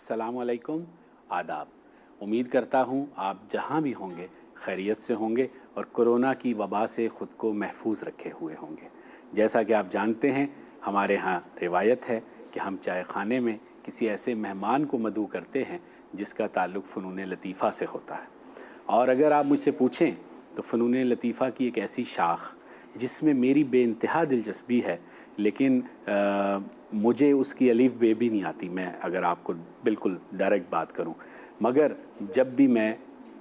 अस्सलामुअलैकुम, आदाब। उम्मीद करता हूँ आप जहाँ भी होंगे खैरियत से होंगे और कोरोना की वबा से ख़ुद को महफूज रखे हुए होंगे। जैसा कि आप जानते हैं, हमारे यहाँ रिवायत है कि हम चाय ख़ाने में किसी ऐसे मेहमान को मदऊ करते हैं जिसका ताल्लुक़ फ़नून लतीफ़ा से होता है। और अगर आप मुझसे पूछें तो फ़नून लतीफ़ा की एक ऐसी शाख जिसमें मेरी बेइंतहा दिलचस्पी है, लेकिन मुझे उसकी अलीफ़ बे भी नहीं आती, मैं अगर आपको बिल्कुल डायरेक्ट बात करूं। मगर जब भी मैं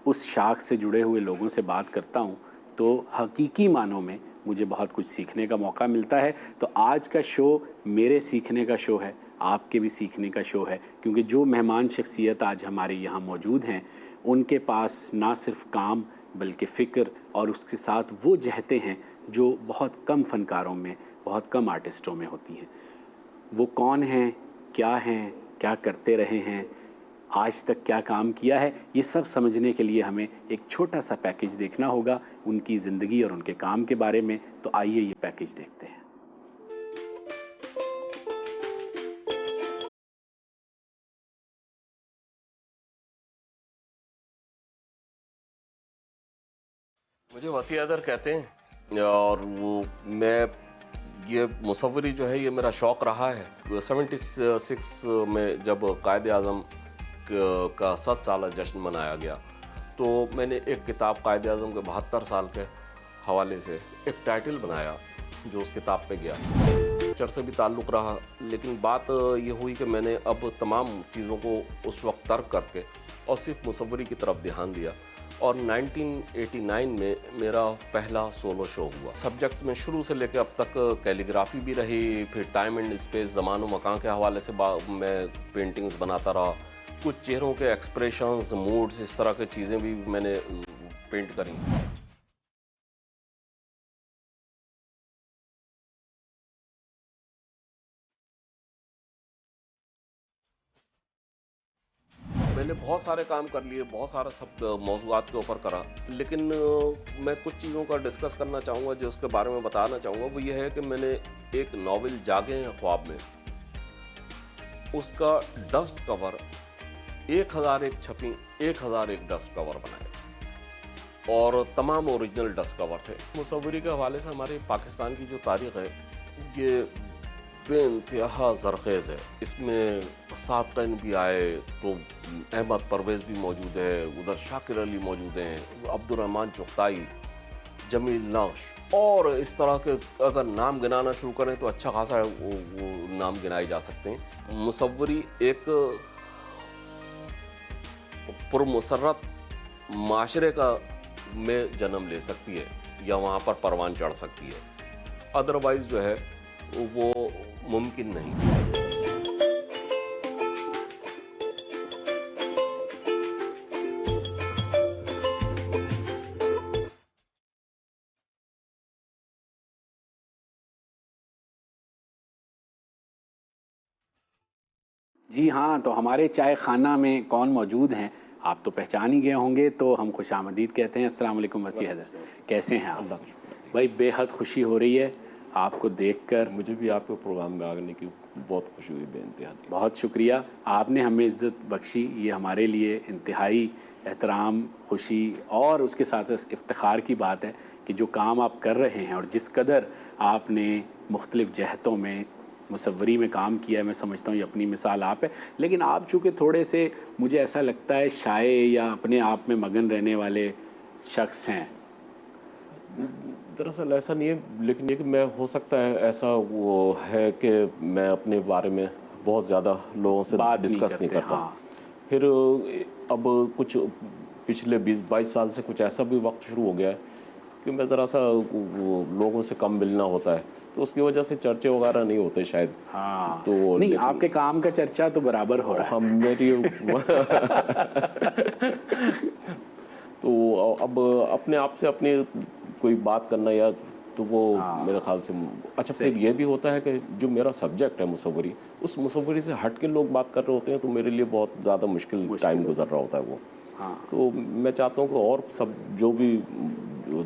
उस शाख से जुड़े हुए लोगों से बात करता हूं तो हकीकी मानों में मुझे बहुत कुछ सीखने का मौका मिलता है। तो आज का शो मेरे सीखने का शो है, आपके भी सीखने का शो है, क्योंकि जो मेहमान शख्सियत आज हमारे यहाँ मौजूद हैं उनके पास ना सिर्फ काम बल्कि फ़िक्र और उसके साथ वो जहतें हैं जो बहुत कम फ़नकारों में, बहुत कम आर्टिस्टों में होती हैं। वो कौन हैं, क्या करते रहे हैं, आज तक क्या काम किया है, ये सब समझने के लिए हमें एक छोटा सा पैकेज देखना होगा उनकी ज़िंदगी और उनके काम के बारे में। तो आइए ये पैकेज देखते हैं। मुझे वसी अदर कहते हैं और मैं ये मुसव्वरी जो है ये मेरा शौक़ रहा है। 76 में जब कायद आज़म का 7 साला जश्न मनाया गया तो मैंने एक किताब कायद आज़म के 72 साल के हवाले से एक टाइटल बनाया जो उस किताब पे गया। पिक्चर से भी ताल्लुक़ रहा, लेकिन बात ये हुई कि मैंने अब तमाम चीज़ों को उस वक्त तर्क करके और सिर्फ मुसव्वरी की तरफ ध्यान दिया। और 1989 में मेरा पहला सोलो शो हुआ। सब्जेक्ट्स में शुरू से लेकर अब तक कैलीग्राफी भी रही, फिर टाइम एंड स्पेस, ज़मान व मकान के हवाले से मैं पेंटिंग्स बनाता रहा। कुछ चेहरों के एक्सप्रेशंस, मूड्स, इस तरह की चीज़ें भी मैंने पेंट करी। मैंने बहुत सारे काम कर लिए, बहुत सारा सब मौज़ूआत के ऊपर करा, लेकिन मैं कुछ चीज़ों का डिस्कस करना चाहूँगा, जो उसके बारे में बताना चाहूँगा। वो ये है कि मैंने एक नावल जागे हैं ख्वाब में, उसका डस्ट कवर 1001 छपी, 1001 डस्ट कवर बनाए और तमाम ओरिजिनल डस्ट कवर थे। मुसव्वरी के हवाले से हमारे पाकिस्तान की जो तारीख़ है ये बेइंतहा ज़रख़ेज़ है। इसमें सातकन भी आए तो अहमद परवेज़ भी मौजूद है, उधर शाकिर अली मौजूद हैं, अब्दुर्रहमान चुग़ताई, जमील नक्श, और इस तरह के अगर नाम गिनाना शुरू करें तो अच्छा खासा वो नाम गिनाए जा सकते हैं। मुसव्वरी एक पुरमसरत माशरे का में जन्म ले सकती है या वहाँ पर परवान चढ़ सकती है, अदरवाइज़ जो है वो मुमकिन नहीं। जी हाँ, तो हमारे चाय ख़ाना में कौन मौजूद हैं आप तो पहचान ही गए होंगे, तो हम खुशामदीद कहते हैं। अस्सलाम वालेकुम वसी हदर, कैसे हैं आप? भाई बेहद खुशी हो रही है आपको देखकर। मुझे भी आपके प्रोग्राम में आने की बहुत खुशी हुई, बेइंतहा। बहुत शुक्रिया, आपने हमें इज़्ज़त बख्शी, ये हमारे लिए इंतहाई एहतराम, खुशी और उसके साथ साथ इफ्तिखार की बात है कि जो काम आप कर रहे हैं और जिस कदर आपने मुख्तलिफ़ जहतों में मुसव्वरी में काम किया है, मैं समझता हूँ ये अपनी मिसाल आप है। लेकिन आप चूँकि थोड़े से, मुझे ऐसा लगता है, शाये या अपने आप में मगन रहने वाले शख्स हैं। दरअसल ऐसा नहीं है, लेकिन ये कि मैं, हो सकता है ऐसा वो है कि मैं अपने बारे में बहुत ज़्यादा लोगों से डिस्कस नहीं करता। हाँ। फिर अब कुछ पिछले 20-22 साल से कुछ ऐसा भी वक्त शुरू हो गया है कि मैं ज़रा सा लोगों से कम मिलना होता है, तो उसकी वजह से चर्चे वगैरह नहीं होते शायद। हाँ, तो नहीं, आपके काम का चर्चा तो बराबर हो रहा है। हम मेरी तो अब अपने आप से अपनी कोई बात करना या तो वो मेरे ख्याल से अच्छा। फिर ये भी होता है कि जो मेरा सब्जेक्ट है मुसव्वरी, उस मुसव्वरी से हट के लोग बात कर रहे होते हैं तो मेरे लिए बहुत ज़्यादा मुश्किल टाइम गुजर रहा होता है वो। तो मैं चाहता हूँ कि और सब जो भी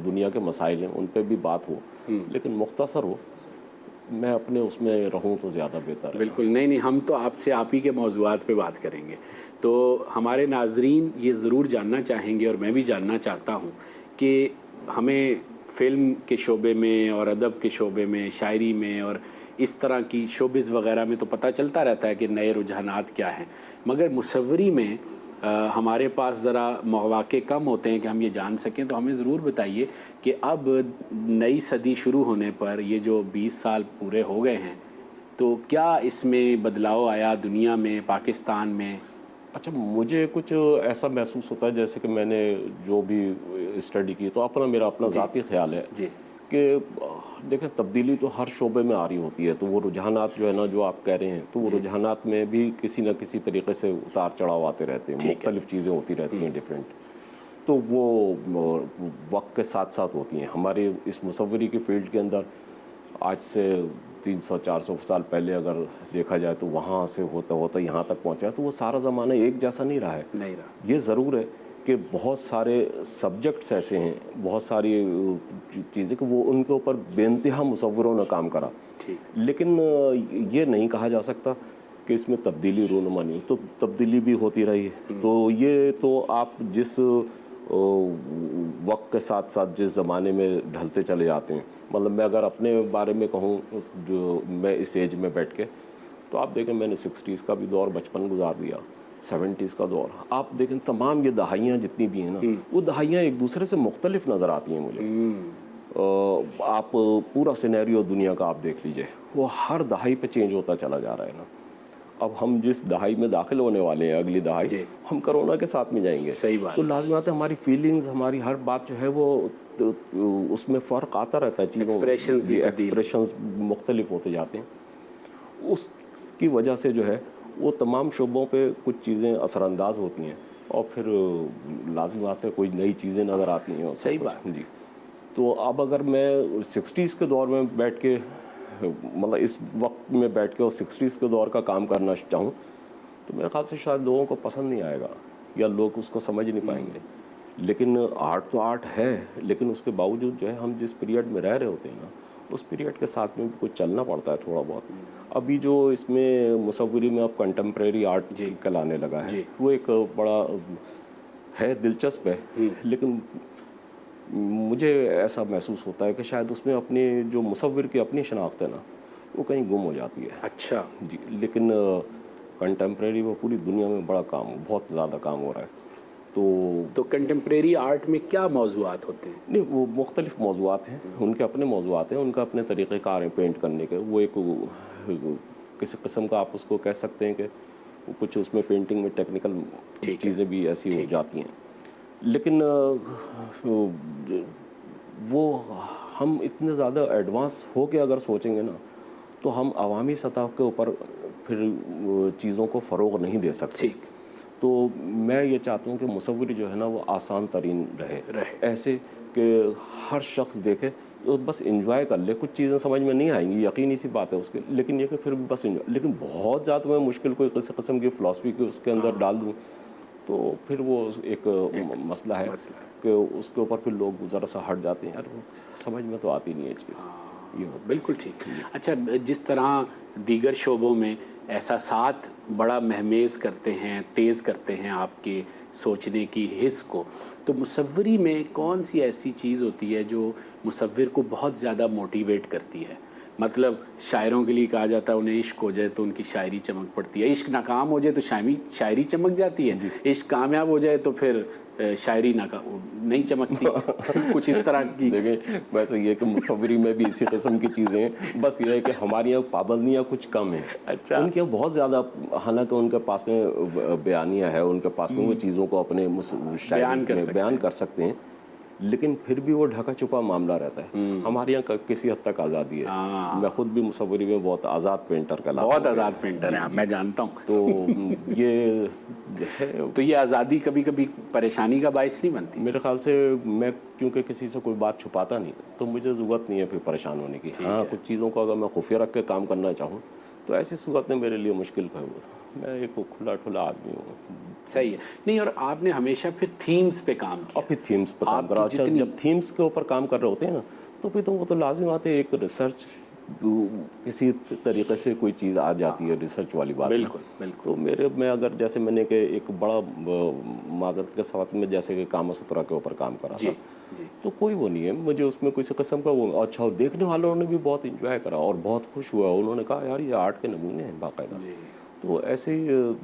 दुनिया के मसाइल हैं उन पर भी बात हो, लेकिन मुख्तसर हो, मैं अपने उसमें रहूं तो ज़्यादा बेहतर है। बिल्कुल, नहीं नहीं, हम तो आपसे आप ही के मौज़ूआत पे बात करेंगे। तो हमारे नाजरीन ये ज़रूर जानना चाहेंगे और मैं भी जानना चाहता हूँ कि हमें फ़िल्म के शोबे में और अदब के शोबे में, शायरी में और इस तरह की शोबिज़ वग़ैरह में तो पता चलता रहता है कि नए रुझानात क्या हैं, मगर मुसव्वरी में हमारे पास ज़रा मौक़े कम होते हैं कि हम ये जान सकें। तो हमें ज़रूर बताइए कि अब नई सदी शुरू होने पर ये जो 20 साल पूरे हो गए हैं, तो क्या इसमें बदलाव आया दुनिया में, पाकिस्तान में? अच्छा, मुझे कुछ ऐसा महसूस होता है जैसे कि मैंने जो भी स्टडी की, तो मेरा अपना ज़ाती ख्याल है जी कि देखें, तब्दीली तो हर शोबे में आ रही होती है। तो वो रुझानात जो है ना, जो आप कह रहे हैं, तो वो रुझानात में भी किसी न किसी तरीके से उतार चढ़ाव आते रहते हैं, मुख्तलिफ़ चीज़ें होती रहती हैं डिफरेंट। तो वो वक्त के साथ साथ होती हैं। हमारे इस मुसव्वरी की फील्ड के अंदर आज से 300-400 साल पहले अगर देखा जाए तो वहाँ से होता होता यहाँ तक पहुँचा, तो वो सारा ज़माना एक जैसा नहीं रहा है। नहीं रहा। ये ज़रूर है कि बहुत सारे सब्जेक्ट्स ऐसे हैं, बहुत सारी चीज़ें कि वो उनके ऊपर बेइंतहा मुसव्वरों ने काम करा, लेकिन ये नहीं कहा जा सकता कि इसमें तब्दीली रूनुमा नहीं। तो तब्दीली भी होती रही है। तो ये तो आप जिस वक्त के साथ साथ जिस ज़माने में ढलते चले जाते हैं, मतलब मैं अगर अपने बारे में कहूँ, जो मैं इस एज में बैठ के, तो आप देखें मैंने 60s का भी दौर बचपन गुजार दिया, 70s का दौर, आप देखें तमाम ये दहाइयाँ जितनी भी हैं ना, वो दहाइयाँ एक दूसरे से मुख्तलिफ नज़र आती हैं मुझे। आप पूरा सिनेरियो दुनिया का आप देख लीजिए, वो हर दहाई पे चेंज होता चला जा रहा है ना। अब हम जिस दहाई में दाखिल होने वाले हैं, अगली दहाई, हम कोरोना के साथ में जाएंगे। सही बात। तो लाज़िमात है हमारी फीलिंग्स, हमारी हर बात जो है वो उसमें फ़र्क आता रहता है, चीज़ों एक्सप्रेशंस मुख्तलिफ होते जाते हैं। उसकी वजह से जो है वो तमाम शोबों पे कुछ चीज़ें असरअंदाज होती हैं और फिर लाज़िम बात है कोई नई चीज़ें नज़र आती हैं। सही बात जी। तो अब अगर मैं 60s के दौर में बैठ के, मतलब इस वक्त में बैठ के और 60s के दौर का काम करना चाहूँ, तो मेरे ख्याल से शायद लोगों को पसंद नहीं आएगा या लोग उसको समझ नहीं पाएंगे। लेकिन आर्ट तो आर्ट है, लेकिन उसके बावजूद जो है हम जिस पीरियड में रह रहे होते हैं ना, उस पीरियड के साथ में भी कुछ चलना पड़ता है थोड़ा बहुत। अभी जो इसमें मुसव्वरी में अब कंटेम्प्रेरी आर्ट कहलाने लगा है, वो एक बड़ा है, दिलचस्प है, लेकिन मुझे ऐसा महसूस होता है कि शायद उसमें अपनी जो मुसव्विर की अपनी शनाख्त है ना, वो कहीं गुम हो जाती है। अच्छा जी। लेकिन कंटेम्प्रेरी में पूरी दुनिया में बड़ा काम, बहुत ज़्यादा काम हो रहा है। तो कंटेम्प्रेरी आर्ट में क्या मौज़ूआत होते हैं? नहीं, वो मुख्तलिफ मौज़ूआत हैं, उनके अपने मौज़ूआत हैं, उनका अपने तरीक़ेकार हैं पेंट करने के। वो एक किसी किस्म का आप उसको कह सकते हैं कि कुछ उसमें पेंटिंग में टेक्निकल चीज़ें भी ऐसी हो जाती हैं। लेकिन वो हम इतने ज़्यादा एडवांस हो के अगर सोचेंगे ना, तो हम अवामी सतह के ऊपर फिर चीज़ों को फ़रोग़ नहीं दे सकते। तो मैं ये चाहता हूँ कि मुसव्वरी जो है ना, वो आसान तरीन रहे। ऐसे कि हर शख्स देखे तो बस इंजॉय कर ले। कुछ चीज़ें समझ में नहीं आएंगी, यकीनी सी बात है उसके, लेकिन ये कि फिर बस इंजॉय। लेकिन बहुत ज़्यादा मैं मुश्किल कोई किसी किस्म की फ़िलासफ़ी को उसके अंदर डाल दूँ, तो फिर वो एक मसला है कि उसके ऊपर फिर लोग ज़रा सा हट जाते हैं, यार वो समझ में तो आती नहीं है चीज़। ये बिल्कुल ठीक। अच्छा, जिस तरह दीगर शोबों में एहसासात बड़ा महमेज़ करते हैं, तेज़ करते हैं आपके सोचने की हिस्स को, तो मुसव्वरी में कौन सी ऐसी चीज़ होती है जो मुसव्विर को बहुत ज़्यादा मोटिवेट करती है? मतलब शायरों के लिए कहा जाता है उन्हें इश्क हो जाए तो उनकी शायरी चमक पड़ती है, इश्क नाकाम हो जाए तो शायरी चमक जाती है, इश्क कामयाब हो जाए तो फिर शायरी नहीं चमकती। कुछ इस तरह की। देखें, वैसे ये कि मुसव्वरी में भी इसी किस्म की चीज़ें हैं, बस ये है कि हमारी यहाँ पाबंदियाँ कुछ कम हैं। अच्छा। उनके यहाँ बहुत ज़्यादा, हालांकि उनके पास में बयानियाँ है, उनके पास में वो चीज़ों को अपने शायरी में बयान कर सकते हैं, लेकिन फिर भी वो ढका छुपा मामला रहता है। हमारे यहाँ किसी हद तक आज़ादी है। मैं खुद भी मुसव्वरी में बहुत आज़ाद पेंटर कहलाता हूँ। बहुत आज़ाद पेंटर हैं आप, मैं जानता हूँ। तो ये है, तो ये आज़ादी कभी कभी परेशानी का बायस नहीं बनती? मेरे ख्याल से मैं क्योंकि किसी से कोई बात छुपाता नहीं, तो मुझे ज़रूरत नहीं है फिर परेशान होने की। हाँ, कुछ चीज़ों को अगर मैं खुफिया रख के काम करना चाहूँ तो ऐसी सूरत में मेरे लिए मुश्किल है। मैं एक खुला ठुला आदमी हूँ। सही है। नहीं, और आपने हमेशा फिर थीम्स पे काम किया। और फिर थीम्स पे काम करा। अच्छा, जब थीम्स के ऊपर काम कर रहे होते हैं ना, तो फिर तो वो तो लाजिम आते हैं, एक रिसर्च किसी तरीके से कोई चीज़ आ जाती है रिसर्च वाली बात में। बिल्कुल बिल्कुल। तो मैं अगर जैसे मैंने कि एक बड़ा माजरत के साथ में जैसे कि कामसूत्रा के ऊपर काम करा जी था, जी। तो कोई वो नहीं है मुझे उसमें किसी किस्म का वो अच्छा, और देखने वालों ने भी बहुत इंजॉय करा और बहुत खुश हुआ। उन्होंने कहा यार ये आर्ट के नमूने हैं बाकायदा। जी। तो ऐसे ही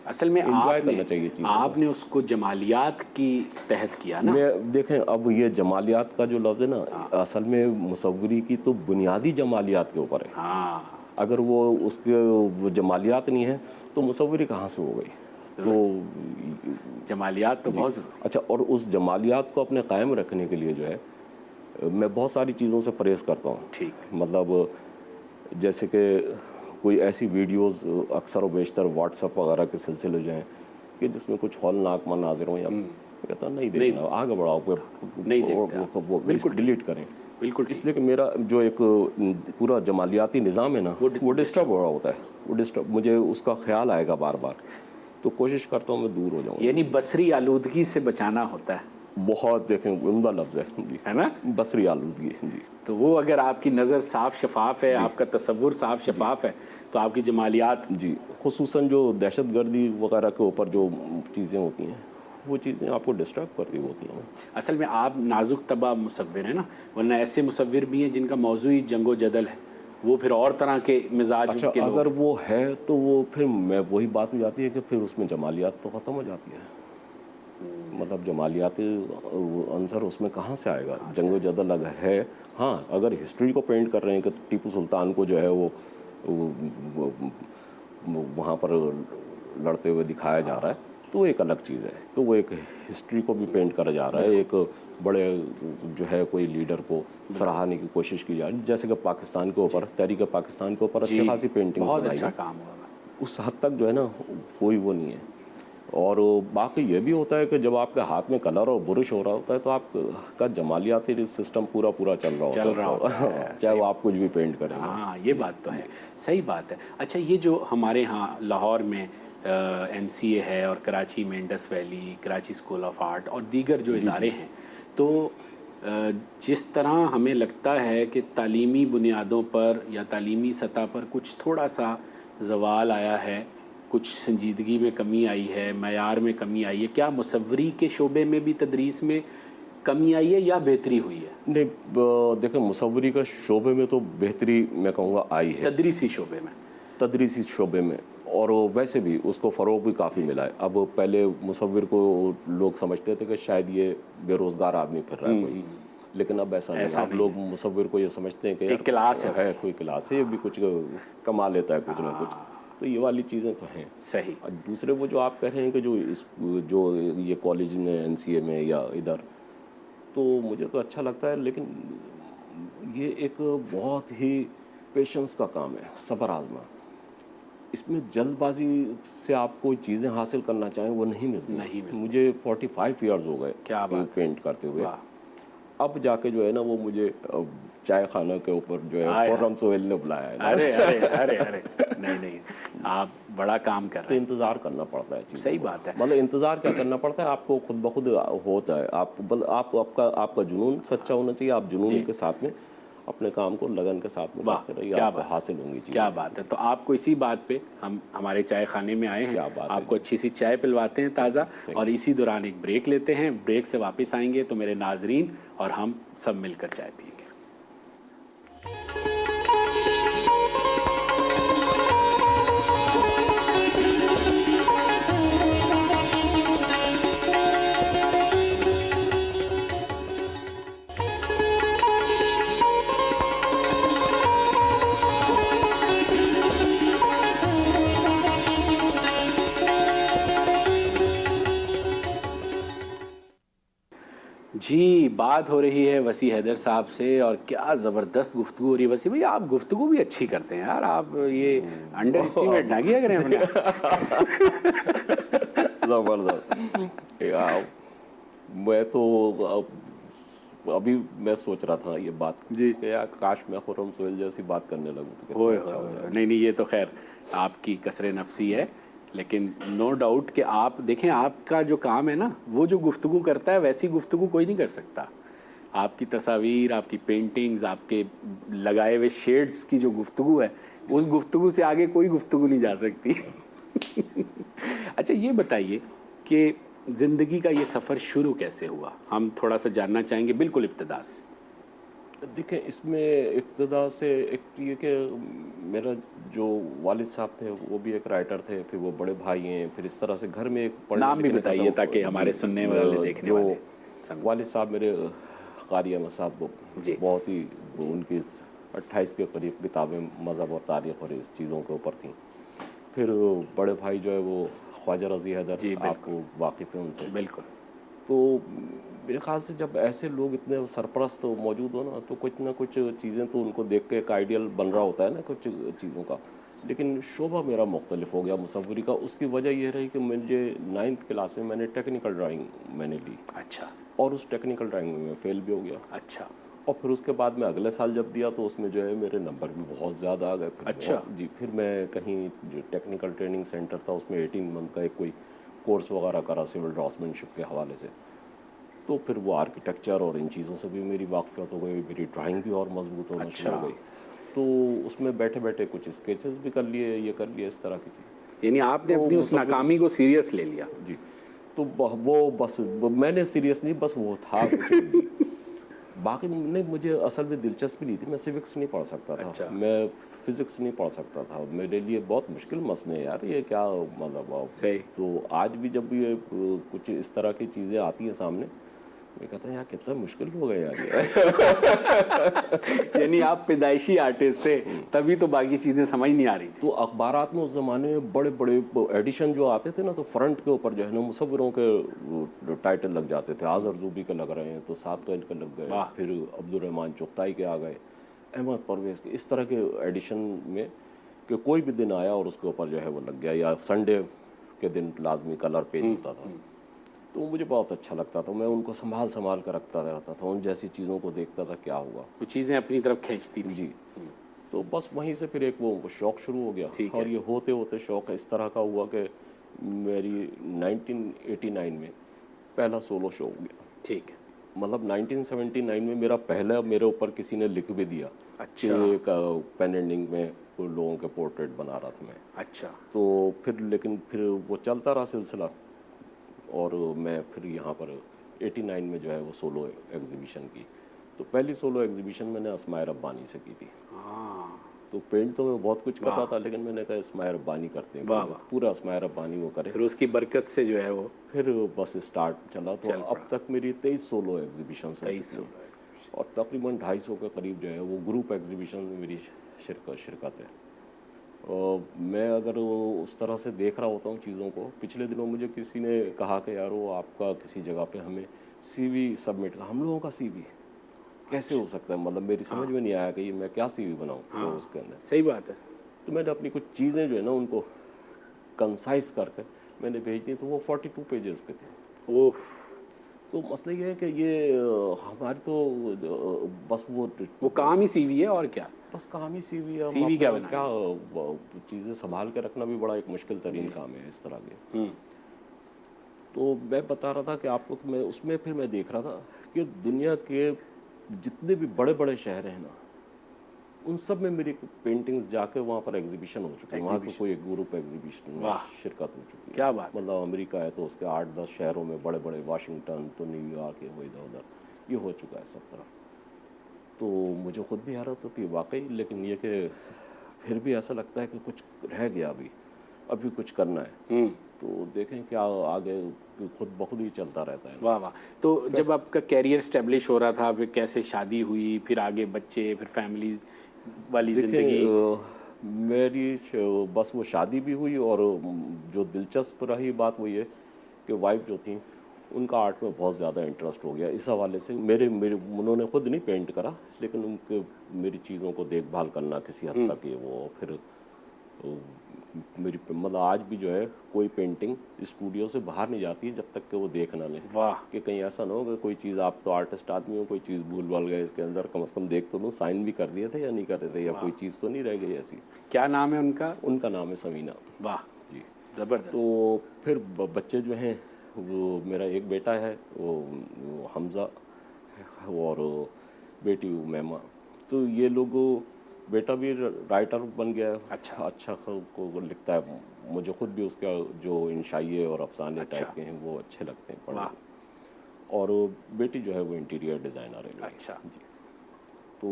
असल में enjoy करना चाहिए चीज़ों को। आपने उसको जमालियात की तहत किया ना। मैं देखें अब ये जमालियात का जो लफ्ज़ है ना, असल में मुसव्वरी की तो बुनियादी जमालियात के ऊपर है। हाँ अगर वो उसके वो जमालियात नहीं है तो मुसव्वरी कहाँ से हो गई? तो जमालियात तो बहुत ज़रूरी। अच्छा, और उस जमालियात को अपने कायम रखने के लिए जो है मैं बहुत सारी चीज़ों से परहेज़ करता हूँ। ठीक। मतलब जैसे कि कोई ऐसी वीडियोस अक्सर और बेशतर व्हाट्सएप वगैरह के सिलसिले जो हैं कि जिसमें कुछ हौलनाक मनाज़िर हों, या कहता नहीं देखना, आगे बढ़ाओ, नहीं देखते वो बिल्कुल डिलीट करें। बिल्कुल। इसलिए कि मेरा जो एक पूरा जमालियाती निज़ाम है ना, वो डिस्टर्ब हो रहा होता है। वो डिस्टर्ब, मुझे उसका ख्याल आएगा बार बार, तो कोशिश करता हूँ मैं दूर हो जाऊँ। यानी बसरी आलूदगी से बचाना होता है बहुत देखें उम्दा लफ्ज़ है जी, है ना। बसरी आलूदगी जी। तो वो अगर आपकी नज़र साफ शफाफ है, आपका तसव्वुर साफ शफाफ है, तो आपकी जमालियात जी, खुसूसन जो दहशतगर्दी वगैरह के ऊपर जो चीज़ें होती हैं, वो चीज़ें आपको डिस्टर्ब करती होती हैं। असल में आप नाजुक तबा मुसव्विर हैं ना, वरना ऐसे मुसव्विर भी हैं जिनका मौजू ही जंगो जदल है, वो फिर और तरह के मिजाज अच्छा, के लोग। अगर वो है तो वो फिर मैं वही बात हो जाती है कि फिर उसमें जमालियात तो ख़त्म हो जाती है। मतलब जमालियाती अंसर उसमें कहाँ से आएगा? जंगो जदल अगर है, हाँ, अगर हिस्ट्री को पेंट कर रहे हैं कि टीपू सुल्तान को जो है वो वहाँ पर लड़ते हुए दिखाया जा रहा है, तो एक अलग चीज़ है कि वो एक हिस्ट्री को भी पेंट करा जा रहा है, एक बड़े जो है कोई लीडर को सराहने की कोशिश की जा रही है। जैसे कि पाकिस्तान के ऊपर, तहरीक पाकिस्तान के ऊपर अच्छी खासी पेंटिंग बहुत बनाई अच्छा है। काम हुआ। उस हद तक जो है ना कोई वो नहीं है। और बाकी ये भी होता है कि जब आपके हाथ में कलर और बुरश हो रहा होता है तो आपका जमालियाती सिस्टम पूरा चल रहा होता है, चाहे वो आप कुछ भी पेंट करें। हाँ, ये बात तो है, सही बात है। अच्छा, ये जो हमारे यहाँ लाहौर में NCA है और कराची में Indus valley, Karachi school of art और दीगर जो इदारे हैं, तो जिस तरह हमें लगता है कि तालीमी बुनियादों पर या तालीमी सतह पर कुछ थोड़ा सा ज़वाल आया है, कुछ संजीदगी में कमी आई है, मयार में कमी आई है, क्या मुसव्वरी के शोबे में भी तदरीस में कमी आई है या बेहतरी हुई है? नहीं, देखें, मुसव्वरी का शोबे में तो बेहतरी मैं कहूँगा आई है, तदरीसी शोबे में, तदरीसी शोबे में, और वैसे भी उसको फ़रोग भी काफ़ी मिला है। अब पहले मुसव्विर को लोग समझते थे कि शायद ये बेरोज़गार आदमी फिर रहा है कोई, लेकिन अब ऐसा नहीं है। अब लोग मुसव्विर को ये समझते हैं कि एक क्लास है, कोई क्लास है, ये भी कुछ कमा लेता है कुछ ना कुछ। तो ये वाली चीज़ें तो हैं। सही। और दूसरे वो जो आप कह रहे हैं कि जो ये कॉलेज में NCA में या इधर, तो मुझे तो अच्छा लगता है, लेकिन ये एक बहुत ही पेशेंस का काम है, सब्र आज़मा। इसमें जल्दबाजी से आप कोई चीज़ें हासिल करना चाहें वो नहीं मिलती। मुझे 45 ईयर्स हो गए क्या बात, पेंट करते हुए। अब जाके जो है ना वो मुझे चाय खाना के ऊपर जो है खुर्रम सोहेल ने बुलाया है। अरे अरे अरे अरे नहीं, आप बड़ा काम कर रहे हैं। तो इंतज़ार करना पड़ता है। सही बात है। मतलब इंतज़ार क्या करना पड़ता है, आपको खुद ब खुद होता है। आपका जुनून सच्चा होना चाहिए। आप जुनून के साथ में अपने काम को लगन के साथ में करते रहिए, आपको हासिल होंगी चीज़ें। क्या बात है। तो आपको इसी बात पे हम हमारे चाय खाने में आए हैं, आपको अच्छी सी चाय पिलवाते हैं ताज़ा, और इसी दौरान एक ब्रेक लेते हैं। ब्रेक से वापस आएंगे तो मेरे नाजरीन और हम सब मिलकर चाय पिएंगे। जी, बात हो रही है वसी हैदर साहब से, और क्या ज़बरदस्त गुफ्तगू हो रही है। वसी भाई, आप गुफ्तगू भी अच्छी करते हैं यार, आप ये अंडर एस्टिमेट ना किया करें अपने। ज़बरदस्त यार, मैं तो अभी मैं सोच रहा था ये बात जी कि यार काश मैं खुर्रम सोहेल जैसी बात करने लगूँ तो कितना अच्छा हो जाए। नहीं, ये तो खैर आपकी कसरे नफसी है, लेकिन नो डाउट कि आप देखें, आपका जो काम है ना, वो जो गुफ्तगू करता है वैसी गुफ्तगू कोई नहीं कर सकता। आपकी तस्वीर, आपकी पेंटिंग्स, आपके लगाए हुए शेड्स की जो गुफ्तगू है, उस गुफ्तगू से आगे कोई गुफ्तगू नहीं जा सकती। अच्छा, ये बताइए कि ज़िंदगी का ये सफ़र शुरू कैसे हुआ? हम थोड़ा सा जानना चाहेंगे, बिल्कुल इब्तिदा से। देखिए, इसमें इब्तिदा से एक ये कि मेरा जो वालिद साहब थे वो भी एक राइटर थे, फिर वो बड़े भाई हैं, फिर इस तरह से घर में एक पढ़ने नाम भी लिखने का बताइए सब- ताकि हमारे जी, सुनने वाले, देखने जो वाले समझें। वालिद साहब मेरे कारी अहमद साहब वो जी। बहुत ही उनकी 28 के करीब किताबें मज़हब और तारीख़ और इस चीज़ों के ऊपर थी। फिर बड़े भाई जो है वो ख्वाजा रज़ी हैदर, जी, बिल्कुल। आपको वाकिफ़ हैं उनसे। बिल्कुल। तो मेरे ख्याल से जब ऐसे लोग इतने सरपरस्त मौजूद हो ना, तो कुछ ना कुछ चीज़ें तो उनको देख के एक आइडियल बन रहा होता है ना कुछ चीज़ों का। लेकिन शोबा मेरा मुख्तलिफ हो गया मुसव्वरी का। उसकी वजह ये रही कि मुझे 9th क्लास में मैंने टेक्निकल ड्राइंग मैंने ली, अच्छा और उस टेक्निकल ड्राइंग में मैं फेल भी हो गया। अच्छा और फिर उसके बाद में अगले साल जब दिया तो उसमें जो है मेरे नंबर भी बहुत ज़्यादा आ गए। फिर अच्छा। जी, फिर मैं कहीं जो टेक्निकल ट्रेनिंग सेंटर था उसमें 18 मंथ का एक कोई कोर्स वगैरह करा सिविल ड्राफ्ट्समैनशिप के हवाले से। तो फिर वो आर्किटेक्चर और इन चीज़ों से भी मेरी वाकफ़ियत हो गई, मेरी ड्राइंग भी और मजबूत होना शुरू हो गई। तो उसमें बैठे बैठे कुछ स्केचेस भी कर लिए, ये कर लिए, इस तरह की चीज़। यानी आपने तो अपनी उस मुसव्विर- नाकामी को सीरियस ले लिया। जी, तो मैंने सीरियस नहीं, बस वो था कुछ बाकी नहीं, मुझे असल में दिलचस्पी नहीं थी। मैं सिविक्स नहीं पढ़ सकता था। अच्छा। मैं फिज़िक्स नहीं पढ़ सकता था। मेरे लिए बहुत मुश्किल मसले हैं यार, ये क्या मतलब सही। तो आज भी जब ये कुछ इस तरह की चीज़ें आती हैं सामने, मैं कहता हूँ यार कितना मुश्किल हो गया यार ये। यानी आप पैदाइशी आर्टिस्ट थे, तभी तो बाकी चीज़ें समझ नहीं आ रही थी। तो अखबारात में उस ज़माने में बड़े बड़े एडिशन जो आते थे ना, तो फ्रंट के ऊपर जो है ना मुसव्विरों के टाइटल लग जाते थे। आज़र ज़ूबी के लग रहे हैं तो सात का इनके लग गए, फिर अब्दुल रहमान चुगताई के आ गए, अहमद परवेज़ के, इस तरह के एडिशन में कि कोई भी दिन आया और उसके ऊपर जो है वो लग गया, या संडे के दिन लाजमी कलर पेज होता था। तो मुझे बहुत अच्छा लगता था। मैं उनको संभाल संभाल कर रखता रहता था, उन जैसी चीज़ों को देखता था क्या होगा। वो चीज़ें अपनी तरफ खींचती थी। जी, तो बस वहीं से फिर एक वो शौक़ शुरू हो गया। ठीक और है। ये होते होते शौक़ इस तरह का हुआ कि मेरी 1989 में पहला सोलो शो हो गया। ठीक है। मतलब 1979 में मेरा पहला मेरे ऊपर किसी ने लिख भी दिया। अच्छा। कि एक पेन एंडिंग में वो लोगों के पोर्ट्रेट बना रहा था मैं। अच्छा। तो फिर लेकिन फिर वो चलता रहा सिलसिला, और मैं फिर यहाँ पर 89 में जो है वो सोलो एग्जीबिशन की। तो पहली सोलो एग्जीबिशन मैंने अस्माए रब्बानी से की थी। हाँ। तो पेंट तो मैं बहुत कुछ कर रहा था, लेकिन मैंने कहा अस्माए रब्बानी करते हैं, वाह वाह। पूरा अस्माए रब्बानी वो करे। फिर उसकी बरकत से जो है वो फिर बस स्टार्ट चला। तो चल अब तक मेरी 23 सोलो एग्जीबिशन 23 और तकरीबन 250 के करीब जो है वो ग्रुप एग्जीबिशन में मेरी शिरकत है। और मैं अगर वो उस तरह से देख रहा होता हूँ चीज़ों को, पिछले दिनों मुझे किसी ने कहा कि यार वो आपका किसी जगह पे हमें सीवी सबमिट, हम लोगों का सीवी कैसे हो सकता है, मतलब मेरी समझ में नहीं आया कि ये मैं क्या सीवी बनाऊँ। तो उसके अंदर सही बात है। तो मैंने अपनी कुछ चीज़ें जो है ना उनको कंसाइज करके मैंने भेज दी, तो वो 42 पेजेस पे थे। ओह। तो मसला ये है कि ये हमारी तो बस वो काम ही सीवी है और क्या। बस काम ही सीवी है। CV क्या क्या चीज़ें संभाल के रखना भी बड़ा एक मुश्किल तरीन काम है इस तरह के। तो मैं बता रहा था कि आपको कि मैं उसमें फिर मैं देख रहा था कि दुनिया के जितने भी बड़े बड़े शहर हैं ना, उन सब में मेरी पेंटिंग्स जाके वहाँ पर एग्जीबिशन हो चुकी है। वहाँ तो कोई एक ग्रुप एग्जीबिशन में शिरकत हो चुकी है। क्या बात। मतलब अमेरिका है तो उसके 8-10 शहरों में बड़े बड़े, वाशिंगटन तो न्यूयॉर्क है, वो इधर उधर ये हो चुका है सब तरफ। तो मुझे खुद भी हैरत होती है वाकई, लेकिन ये कि फिर भी ऐसा लगता है कि कुछ रह गया, अभी कुछ करना है। तो देखें क्या आगे खुद बखुद ही चलता रहता है। वाह वाह। तो जब आपका कैरियर स्टेब्लिश हो रहा था, फिर कैसे शादी हुई, फिर आगे बच्चे, फिर फैमिली वाली ज़िंदगी? बस वो शादी भी हुई, और जो दिलचस्प रही बात वो ये कि वाइफ जो थी उनका आर्ट में बहुत ज़्यादा इंटरेस्ट हो गया। इस हवाले से मेरे उन्होंने खुद नहीं पेंट करा, लेकिन उनके मेरी चीज़ों को देखभाल करना किसी हद तक ये वो फिर मेरी मतलब आज भी जो है कोई पेंटिंग स्टूडियो से बाहर नहीं जाती जब तक कि वो देख ना लें। वाह। कि कहीं ऐसा ना हो कि कोई चीज़, आप तो आर्टिस्ट आदमी हो, कोई चीज़ भूल भाल गए इसके अंदर, कम से कम देख तो लो साइन भी कर दिए थे या नहीं कर रहे थे, या कोई चीज़ तो नहीं रह गई ऐसी। क्या नाम है उनका? उनका नाम है समीना। वाह जी, ज़बरदस्त। तो फिर बच्चे जो हैं वो मेरा एक बेटा है वो हमज़ा और बेटी उमैमा। तो ये लोग, बेटा भी राइटर बन गया है, अच्छा को लिखता है। मुझे खुद भी उसका जो इंशाइए और अफसाने टाइप के हैं वो अच्छे लगते हैं पढ़ने। और बेटी जो है वो इंटीरियर डिज़ाइनर है। अच्छा जी। तो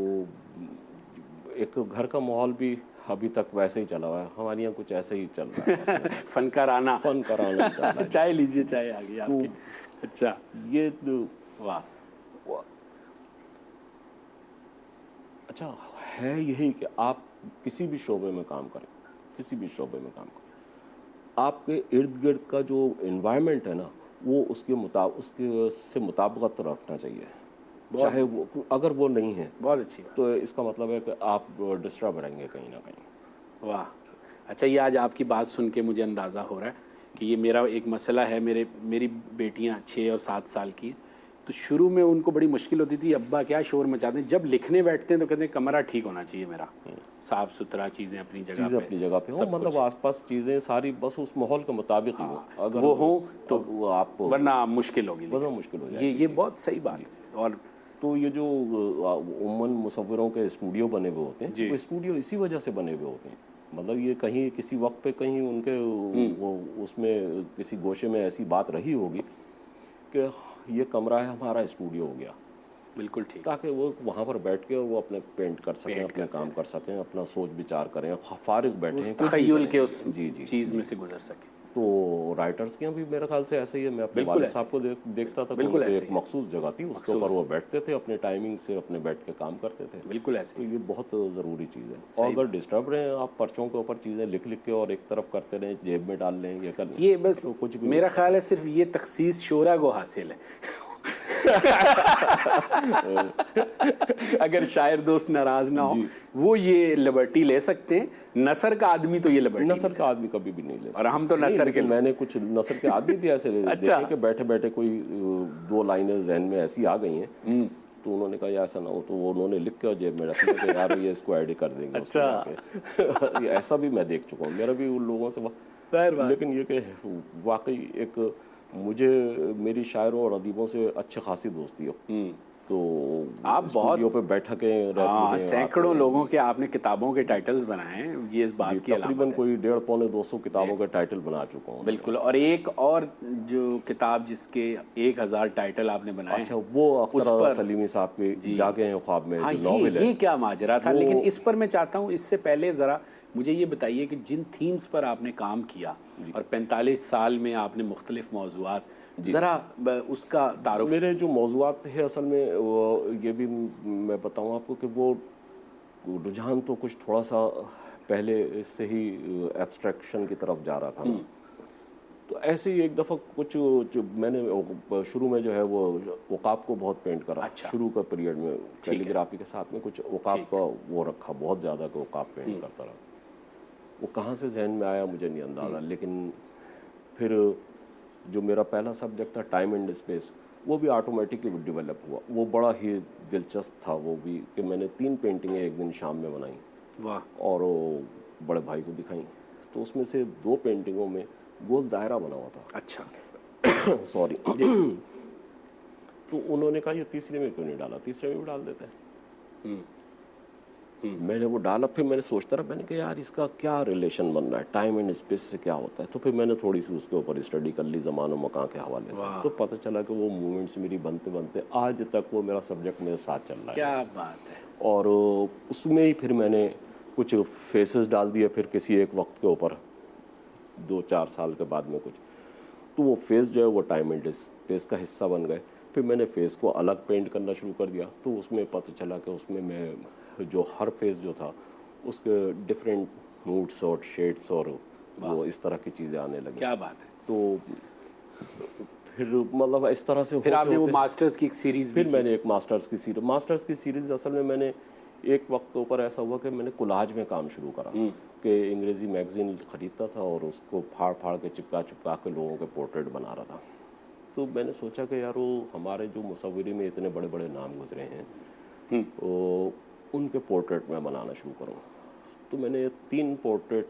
एक घर का माहौल भी अभी तक वैसे ही चला हुआ है, हमारे यहाँ कुछ ऐसे ही चल रहा है। फनकाराना चल रहा है। चाय लीजिए, चाय आ गई आपकी। अच्छा, ये वाह, अच्छा है यही कि आप किसी भी शोबे में काम करें, किसी भी शोबे में काम करें, आपके इर्द गिर्द का जो इन्वायरमेंट है ना, वो उसके से मुताबिकत रखना चाहिए। चाहे वो, अगर वो नहीं है, बहुत अच्छी बात। तो इसका मतलब है कि आप डिस्टर्ब रहेंगे कहीं ना कहीं। वाह, अच्छा, ये आज आपकी बात सुन के मुझे अंदाज़ा हो रहा है कि ये मेरा एक मसला है। मेरी बेटियां 6 और 7 साल की, तो शुरू में उनको बड़ी मुश्किल होती थी, अब्बा क्या शोर मचाते हैं। जब लिखने बैठते हैं तो कहते हैं कमरा ठीक होना चाहिए मेरा, साफ़ सुथरा, चीज़ें अपनी जगह पे हो, मतलब आसपास चीज़ें सारी बस उस माहौल के मुताबिक ही हो। अगर वो हो तो वो आप, वरना मुश्किल होगी, वरना मुश्किल हो जाएगी। ये बहुत सही बात है। और तो ये जो उम्मन मुसव्विरों के स्टूडियो बने हुए होते हैं, वो स्टूडियो इसी वजह से बने हुए होते हैं। मतलब ये कहीं किसी वक्त पे कहीं उनके वो उसमें किसी गोशे में ऐसी बात रही होगी कि ये कमरा है हमारा स्टूडियो हो गया, बिल्कुल ठीक, ताकि वो वहाँ पर बैठ के वो अपने पेंट कर सकें, अपने काम कर सकें, अपना सोच विचार करें, फारिग बैठें, तखय्युल के उस जी चीज़ में से गुजर सकें। तो राइटर्स के यहाँ भी मेरे ख्याल से ऐसे ही है। मैं अपने वालिद साहब को देखता था, बिल्कुल एक मखसूस जगह थी, उसके ऊपर वो बैठते थे, अपने टाइमिंग से अपने बैठ के काम करते थे। बिल्कुल ऐसे। तो ये बहुत ज़रूरी चीज़ है। और अगर डिस्टर्ब रहे आप पर्चों के ऊपर चीज़ें लिख के और एक तरफ करते रहें, जेब में डाल लें, ये कर लें, ये बस तो कुछ भी मेरा ख्याल है सिर्फ ये तखसीस शोरा को हासिल है। अगर शायर दोस्त नाराज ना हो, वो ये लिबर्टी ले सकते हैं। नसर का आदमी तो ये लिबर्टी, नसर का आदमी कभी भी नहीं ले सकता। और हम तो नसर के, मैंने कुछ नसर के आदमी भी ऐसे देखे कि बैठे बैठे कोई 2 लाइनें जहन में ऐसी आ गई हैं, तो उन्होंने कहा ऐसा ना हो, तो वो उन्होंने लिख के जेब में रख लिया कि यार ये इसको एडिट कर देंगे। अच्छा। ऐसा भी मैं देख चुका हूँ, मेरा भी उन लोगों से। लेकिन ये कि वाकई एक मुझे मेरी शायरों और अदीबों से अच्छी खासी दोस्ती हो। तो आप बहुत पे बैठकें रहती हैं, सैकड़ों लोगों के आपने किताबों के टाइटल्स बनाए हैं, ये इस बात की तकरीबन कोई 150-200 किताबों के टाइटल बना चुका हूँ। बिल्कुल। और एक और जो किताब जिसके 1000 टाइटल आपने बनाए, अच्छा, वो अख्तर सलीमी साहब के जागे हैं ख्वाब में, जो नॉवेल है। ये क्या माजरा था। लेकिन इस पर मैं चाहता हूँ, इससे पहले ज़रा मुझे ये बताइए कि जिन थीम्स पर आपने काम किया और 45 साल में आपने मुख्तलिफ मौज़ूआत, ज़रा उसका तारुफ। मेरे जो मौज़ूआत है असल में वो ये भी मैं बताऊँ आपको कि वो रुझान तो कुछ थोड़ा सा पहले से ही एब्स्ट्रैक्शन की तरफ जा रहा था ना। तो ऐसे ही एक दफ़ा कुछ जो मैंने शुरू में जो है वो औकाब को बहुत पेंट करा। अच्छा। शुरू का पीरियड में कैलीग्राफी के साथ में कुछ औकाब का वो रखा, बहुत ज़्यादा का औकाब पेंट करता रहा। वो कहाँ से जहन में आया मुझे नहीं अंदाज़ा। लेकिन फिर जो मेरा पहला सब्जेक्ट था टाइम एंड स्पेस, वो भी ऑटोमेटिकली डेवलप हुआ। वो बड़ा ही दिलचस्प था वो भी, कि मैंने 3 पेंटिंगें एक दिन शाम में बनाई। वाह। और बड़े भाई को दिखाई, तो उसमें से 2 पेंटिंगों में गोल दायरा बना हुआ था। अच्छा। सॉरी। तो उन्होंने कहा ये तीसरे में क्यों नहीं डाला, तीसरे में भी डाल देते हैं। मैंने वो डाला, फिर मैंने सोचता रहा, मैंने कहा यार इसका क्या रिलेशन बन रहा है, टाइम एंड स्पेस से क्या होता है। तो फिर मैंने थोड़ी सी उसके ऊपर स्टडी कर ली ज़मान और मकान के हवाले से, तो पता चला कि वो मूवमेंट्स मेरी बनते बनते आज तक वो मेरा सब्जेक्ट मेरे साथ चल रहा है। क्या बात है। और उसमें ही फिर मैंने कुछ फेसेस डाल दिए, फिर किसी एक वक्त के ऊपर 2-4 साल के बाद में कुछ, तो वो फेस जो है वो टाइम एंड स्पेस का हिस्सा बन गए। फिर मैंने फेस को अलग पेंट करना शुरू कर दिया, तो उसमें पता चला कि उसमें मैं जो हर फेस जो था उसके डिफरेंट मूड्स और शेड्स और वो इस तरह की चीज़ें आने लगी। क्या बात है। तो फिर मतलब इस तरह से फिर आपने वो मास्टर्स की एक सीरीज़, फिर मैंने एक मास्टर्स की सीरीज़ असल में मैंने एक वक्त ऊपर ऐसा हुआ कि मैंने कोलाज में काम शुरू करा कि अंग्रेज़ी मैगज़ीन ख़रीदता था और उसको फाड़ फाड़ के चिपका के लोगों के पोर्ट्रेट बना रहा था। तो मैंने सोचा कि यार वो हमारे जो मुसव्विरी में इतने बड़े बड़े नाम गुजरे हैं, तो उनके पोर्ट्रेट मैं बनाना शुरू करूँ। तो मैंने 3 पोर्ट्रेट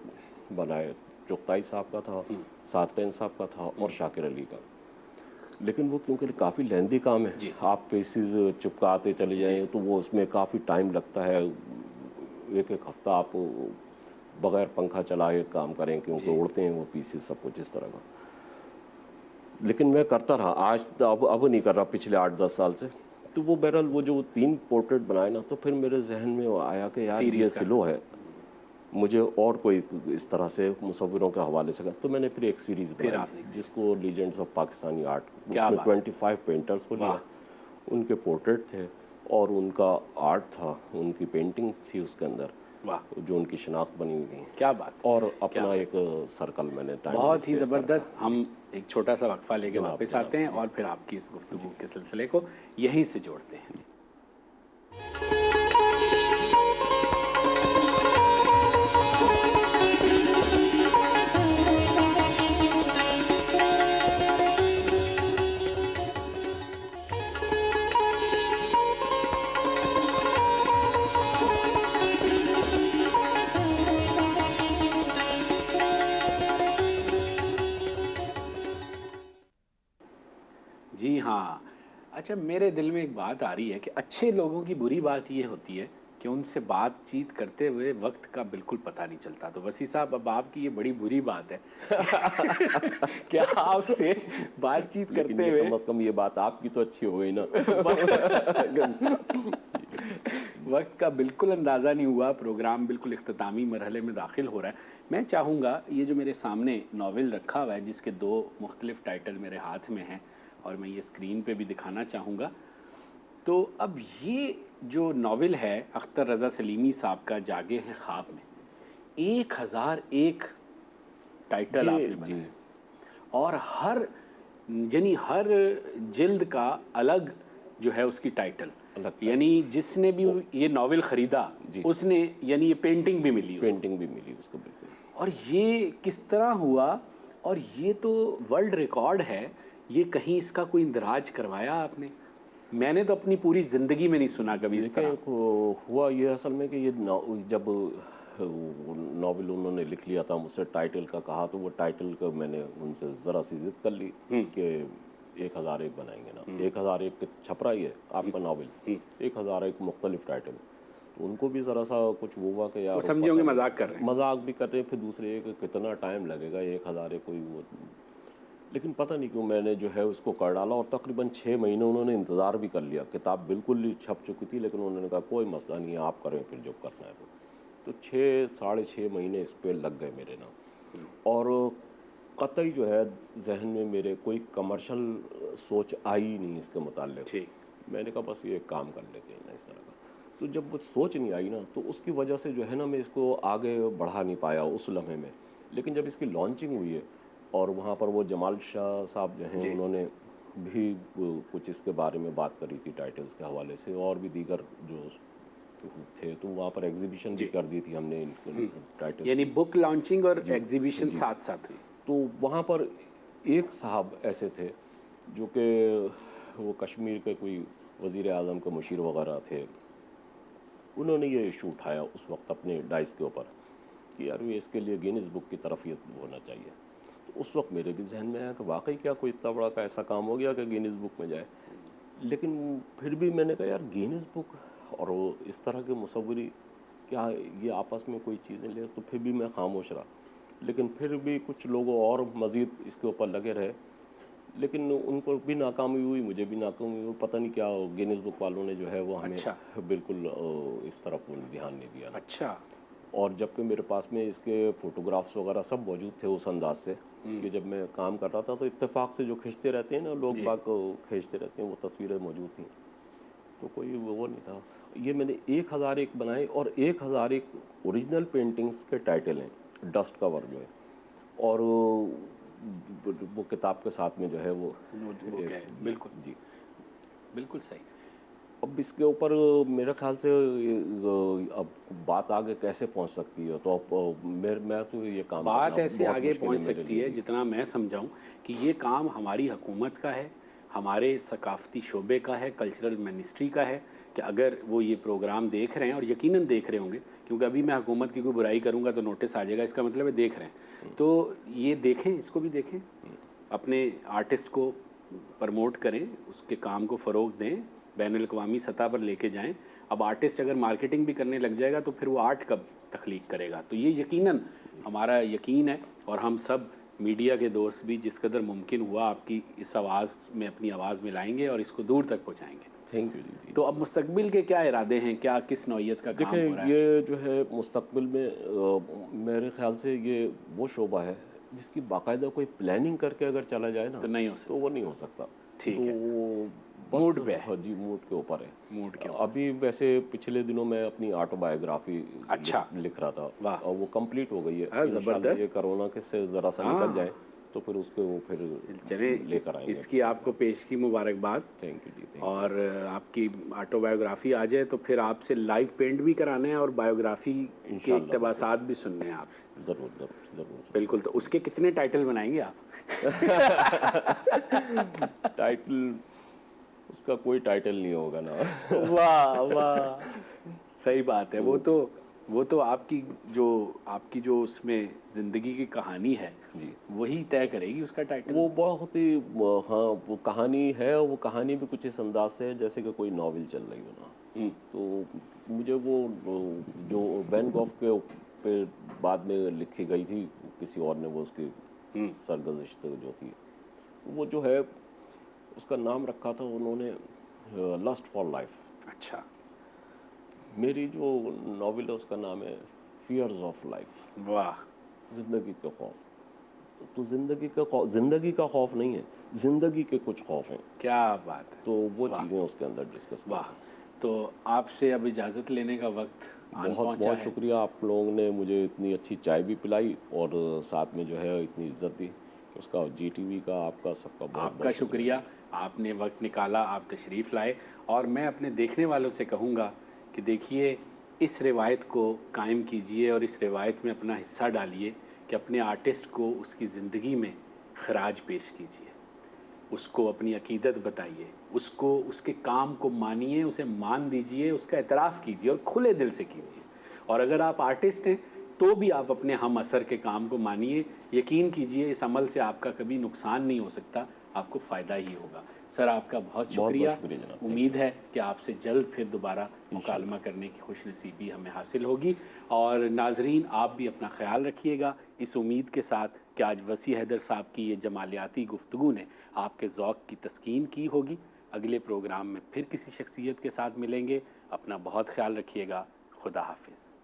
बनाए, चुगताई साहब का था, सादक़ैन साहब का था और शाकिर अली का। लेकिन वो क्योंकि काफ़ी लेंदी काम है, जी। आप पीसीज चिपकाते चले जाएं तो वो उसमें काफ़ी टाइम लगता है। एक एक हफ्ता आप बगैर पंखा चलाए काम करें क्योंकि उड़ते हैं वो पीसीज सब कुछ इस तरह का। लेकिन मैं करता रहा, आज तो अब नहीं कर रहा, पिछले 8-10 साल से। तो वो बहरहाल वो जो 3 पोर्ट्रेट बनाए ना, तो फिर मेरे जहन में वो आया कि यार ये सीरीज का। सिलो है, मुझे और कोई इस तरह से मुसव्विरों के हवाले से तो मैंने फिर एक सीरीज़ फिर बनाई आपने एक जिसको लीजेंड्स ऑफ पाकिस्तानी आर्ट, क्या उसमें बात है। 25 पेंटर्स को लिया, उनके पोर्ट्रेट थे और उनका आर्ट था, उनकी पेंटिंग थी उसके अंदर, वाह, जो उनकी शनाख्त बनी हुई थी। क्या बात है। और अपना एक सर्कल मैंने टाइम बहुत ही ज़बरदस्त। हम एक छोटा सा वक्फा लेके वापस आते हैं और फिर आपकी इस गुफ्तगू के सिलसिले को यहीं से जोड़ते हैं। जी हाँ। अच्छा, मेरे दिल में एक बात आ रही है कि अच्छे लोगों की बुरी बात ये होती है कि उनसे बातचीत करते हुए वक्त का बिल्कुल पता नहीं चलता। तो वसी साहब, अब आपकी ये बड़ी बुरी बात है कि आपसे बातचीत करते हुए कम से कम ये बात आपकी तो अच्छी हो गई ना। वक्त का बिल्कुल अंदाज़ा नहीं हुआ। प्रोग्राम बिल्कुल इख्तितामी मरहले में दाखिल हो रहा है। मैं चाहूँगा, ये जो मेरे सामने नावल रखा हुआ है जिसके 2 मुख्तलिफ टाइटल मेरे हाथ में हैं और मैं ये स्क्रीन पे भी दिखाना चाहूँगा। तो अब ये जो नावल है अख्तर रज़ा सलीमी साहब का, जागे हैं ख्वाब में, 1001 टाइटल आपने बनाए और हर जिल्द का अलग जो है उसकी टाइटल, यानी जिसने भी ये नावल ख़रीदा उसने, यानी ये पेंटिंग भी मिली उसको बिल्कुल। और ये किस तरह हुआ? और ये तो वर्ल्ड रिकॉर्ड है, ये कहीं इसका कोई इंदराज करवाया आपने? मैंने तो अपनी पूरी ज़िंदगी में नहीं सुना कभी इस तरह। हुआ ये असल में कि ये जब नावल उन्होंने लिख लिया था, मुझसे टाइटल का कहा, तो वो टाइटल का मैंने उनसे ज़रा सी जिद कर ली कि 1001 बनाएंगे ना। 1001 छप रहा ही है आपका नावल, 1001 मुख्तलिफ टाइटल। तो उनको भी ज़रा सा कुछ वो हुआ कि यार समझे होंगे मजाक कर रहे हैं। मजाक भी कर रहे हैं, फिर दूसरे एक कितना टाइम लगेगा 1001 कोई वो। लेकिन पता नहीं क्यों मैंने जो है उसको कर डाला और तकरीबन 6 महीने उन्होंने इंतज़ार भी कर लिया। किताब बिल्कुल ही छप चुकी थी, लेकिन उन्होंने कहा कोई मसला नहीं है, आप करें फिर जो करना है। तो 6-6.5 महीने इस पर लग गए मेरे ना। और कतई जो है जहन में मेरे कोई कमर्शियल सोच आई नहीं इसके मुताल्लिक। मैंने कहा बस ये काम कर लेते हैं ना इस तरह का। तो जब वो सोच नहीं आई ना, तो उसकी वजह से जो है ना मैं इसको आगे बढ़ा नहीं पाया उस लम्हे में। लेकिन जब इसकी लॉन्चिंग हुई है और वहाँ पर वो जमाल शाह साहब जो हैं उन्होंने भी कुछ इसके बारे में बात करी थी टाइटल्स के हवाले से, और भी दीगर जो थे, तो वहाँ पर एग्जीबिशन भी कर दी थी हमने टाइटल्स, यानी बुक लॉन्चिंग और एग्जीबिशन साथ साथ हुई। तो वहाँ पर एक साहब ऐसे थे जो कि वो कश्मीर के कोई वज़ीर आज़म के मुशीर वगैरह थे। उन्होंने ये इशू उठाया उस वक्त अपने डाइस के ऊपर कि यार ये इसके लिए गिनीज़ बुक की तरफ ये होना चाहिए। तो उस वक्त मेरे भी जहन में आया कि वाकई क्या कोई इतना बड़ा का ऐसा काम हो गया कि गिनीज़ बुक में जाए। लेकिन फिर भी मैंने कहा यार गिनीज़ बुक और इस तरह के मुसव्विरी क्या ये आपस में कोई चीज़ें ले, तो फिर भी मैं खामोश रहा। लेकिन फिर भी कुछ लोगों और मज़ीद इसके ऊपर लगे रहे, लेकिन उनको भी नाकामी हुई, मुझे भी नाकामी हुई। पता नहीं क्या गिनीज़ बुक वालों ने जो है वो हमें बिल्कुल इस तरफ ध्यान नहीं दिया। अच्छा। और जबकि मेरे पास में इसके फ़ोटोग्राफ्स वगैरह सब मौजूद थे उस अंदाज से कि जब मैं काम कर रहा था तो इत्तेफाक से जो खींचते रहते हैं ना लोग बाग खींचते रहते हैं, वो तस्वीरें मौजूद थी, तो कोई वो नहीं था। ये मैंने 1001 बनाए और 1001 ओरिजिनल पेंटिंग्स के टाइटल हैं, डस्ट कवर जो है, और वो किताब के साथ में जो है वो बिल्कुल जी बिल्कुल सही। अब इसके ऊपर मेरे ख्याल से अब बात आगे कैसे पहुंच सकती है, तो अब मैं तो ये काम बात ऐसे आगे पहुंच सकती है जितना मैं समझाऊं कि ये काम हमारी हुकूमत का है, हमारे सकाफ़ती शोबे का है, कल्चरल मिनिस्ट्री का है, कि अगर वो ये प्रोग्राम देख रहे हैं, और यकीनन देख रहे होंगे क्योंकि अभी मैं हुकूमत की कोई बुराई करूँगा तो नोटिस आ जाएगा, इसका मतलब है देख रहे हैं, तो ये देखें, इसको भी देखें, अपने आर्टिस्ट को प्रमोट करें, उसके काम को फ़रोग दें, बैनुल-अक़वामी सतह पर लेके जाएं। अब आर्टिस्ट अगर मार्केटिंग भी करने लग जाएगा तो फिर वो आर्ट कब तख्लीक करेगा? तो ये यकीनन हमारा यकीन है, और हम सब मीडिया के दोस्त भी जिस कदर मुमकिन हुआ आपकी इस आवाज़ में अपनी आवाज़ मिलाएंगे और इसको दूर तक पहुँचाएँगे। थैंक यू जी। तो अब मुस्तकबिल के क्या इरादे हैं, क्या किस नौइयत का काम हो रहा देखिए, है? ये जो है मुस्तकबिल में मेरे ख्याल से ये वो शोबा है जिसकी बाकायदा कोई प्लानिंग करके अगर चला जाए ना तो नहीं हो सकता। तो वो नहीं हो सकता। ठीक तो है। वो बस- मूड पे है। हाँ जी, मूड के ऊपर है। मूड के अभी वैसे पिछले दिनों मैं अपनी ऑटोबायोग्राफी अच्छा। लिख रहा था वाह। और वो कंप्लीट हो गई है। हाँ, इंशाल्लाह ज़बरदस्त। ये कोरोना के से ज़रा सा निकल जाए तो फिर उसको वो फिर चले लेकर आएंगे। इसकी आपको पेश की मुबारकबाद। थैंक यू जी, थैंक और आपकी ऑटोबायोग्राफी आ जाए तो फिर आपसे लाइव पेंट भी कराने हैं और बायोग्राफी के इंशाल्लाह। इक़्तिबासात भी सुनने हैं आपसे। यू। ज़रूर ज़रूर ज़रूर। बिल्कुल। तो उसके कितने टाइटल बनाएंगे आप? टाइटल, उसका कोई टाइटल नहीं होगा ना। वाह वाह, सही बात है। वो तो आपकी जो उसमें ज़िंदगी की कहानी है जी, वही तय करेगी उसका टाइटल। वो बहुत ही हाँ, वो कहानी है और वो कहानी भी कुछ इस अंदाज से है जैसे कि कोई नॉवेल चल रही हो ना। तो मुझे वो जो वैन गॉग के पे बाद में लिखी गई थी, किसी और ने वो उसकी सरगुज़श्त जो थी, वो जो है उसका नाम रखा था उन्होंने लस्ट फॉर लाइफ। अच्छा। मेरी जो नॉवेल है उसका नाम है फियर्स ऑफ लाइफ, वाह। ज़िंदगी का खौफ। तो ज़िंदगी का खौफ नहीं है, ज़िंदगी के कुछ खौफ हैं। क्या बात है। तो वो चीज़ें उसके अंदर डिस्कस वाह। तो आपसे अब इजाज़त लेने का वक्त आन बहुत पहुंचा बहुत है। शुक्रिया, आप लोगों ने मुझे इतनी अच्छी चाय भी पिलाई और साथ में जो है इतनी इज्जत दी। उसका GTV का, आपका, सबका बहुत आपका बहुत शुक्रिया, आपने वक्त निकाला, आप तशरीफ़ लाए। और मैं अपने देखने वालों से कहूँगा कि देखिए, इस रिवायत को कायम कीजिए और इस रिवायत में अपना हिस्सा डालिए कि अपने आर्टिस्ट को उसकी ज़िंदगी में खराज पेश कीजिए, उसको अपनी अकीदत बताइए, उसको उसके काम को मानिए, उसे मान दीजिए, उसका एतराफ़ कीजिए और खुले दिल से कीजिए। और अगर आप आर्टिस्ट हैं तो भी आप अपने हम असर के काम को मानिए। यकीन कीजिए, इस अमल से आपका कभी नुकसान नहीं हो सकता, आपको फ़ायदा ही होगा। सर, आपका बहुत शुक्रिया। शुक्रिया जनाब। उम्मीद है कि आपसे जल्द फिर दोबारा मुकालमा करने की खुशनसीबी हमें हासिल होगी। और नाजरीन, आप भी अपना ख्याल रखिएगा, इस उम्मीद के साथ कि आज वसी हैदर साहब की ये जमालियाती गुफ्तगू ने आपके ज़ौक़ की तस्कीन की होगी। अगले प्रोग्राम में फिर किसी शख्सियत के साथ मिलेंगे। अपना बहुत ख्याल रखिएगा। खुदा हाफिज़।